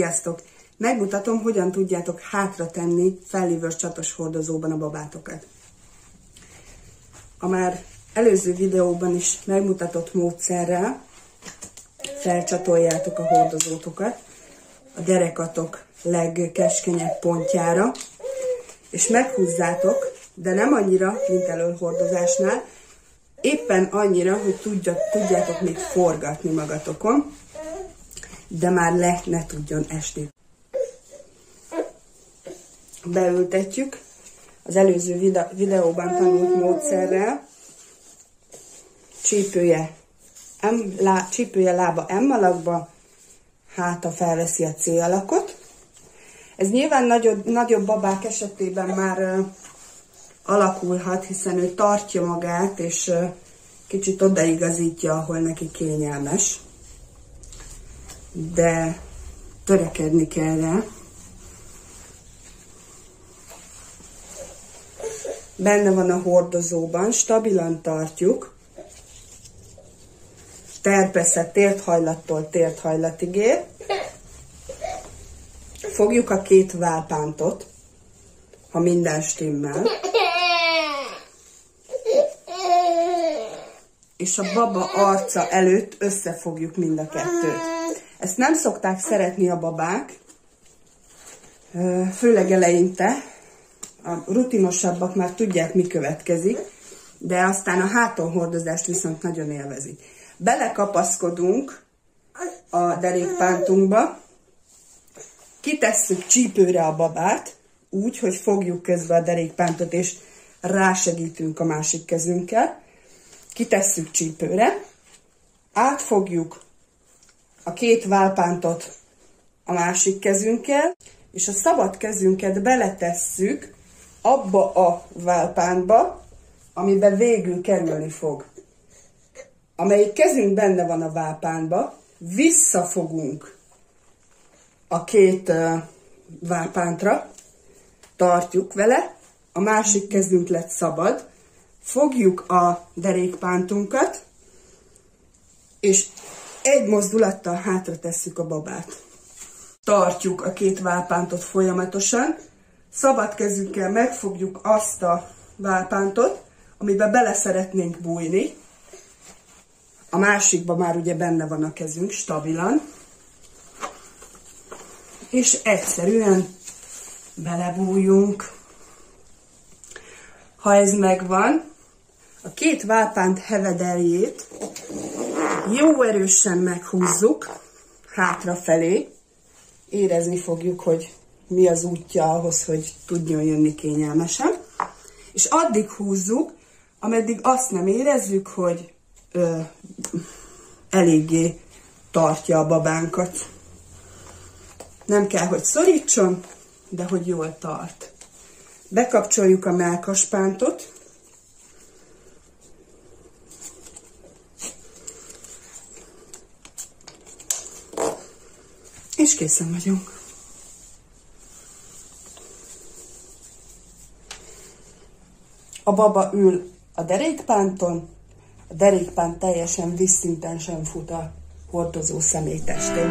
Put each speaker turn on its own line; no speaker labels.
Sziasztok! Megmutatom, hogyan tudjátok hátra tenni fellévős csatos hordozóban a babátokat. A már előző videóban is megmutatott módszerrel felcsatoljátok a hordozótokat a derekatok legkeskenyebb pontjára, és meghúzzátok, de nem annyira, mint elölhordozásnál, éppen annyira, hogy tudjátok még forgatni magatokon, de már le ne tudjon esni. Beültetjük az előző videóban tanult módszerrel, csípője lába M alakba, háta felveszi a C alakot. Ez nyilván nagyobb babák esetében már alakulhat, hiszen ő tartja magát, és kicsit odaigazítja, ahol neki kényelmes. De törekedni kell rá. Benne van a hordozóban, stabilan tartjuk. Persze térthajlattól térthajlatig ér. Fogjuk a két válpántot, ha minden stimmel. És a baba arca előtt összefogjuk mind a kettőt. Ezt nem szokták szeretni a babák, főleg eleinte. A rutinosabbak már tudják, mi következik, de aztán a hátonhordozást viszont nagyon élvezik. Belekapaszkodunk a derékpántunkba, kitesszük csípőre a babát, úgy, hogy fogjuk közbe a derékpántot, és rásegítünk a másik kezünkkel. Kitesszük csípőre, átfogjuk a két válpántot a másik kezünkkel, és a szabad kezünket beletesszük abba a válpántba, amiben végül kerülni fog. Amelyik kezünk benne van a válpántba, visszafogunk a két válpántra, tartjuk vele, a másik kezünk lett szabad, fogjuk a derékpántunkat, és egy mozdulattal hátra tesszük a babát. Tartjuk a két válpántot folyamatosan, szabad kezünkkel megfogjuk azt a válpántot, amiben bele szeretnénk bújni. A másikban már ugye benne van a kezünk, stabilan. És egyszerűen belebújjunk. Ha ez megvan, a két válpánt hevedeljét jó erősen meghúzzuk hátrafelé. Érezni fogjuk, hogy mi az útja ahhoz, hogy tudjon jönni kényelmesen. És addig húzzuk, ameddig azt nem érezzük, hogy eléggé tartja a babánkat. Nem kell, hogy szorítson, de hogy jól tart. Bekapcsoljuk a mellkaspántot. És készen vagyunk. A baba ül a derékpánton, a derékpánt teljesen vízszinten sem fut a hordozó személytestén.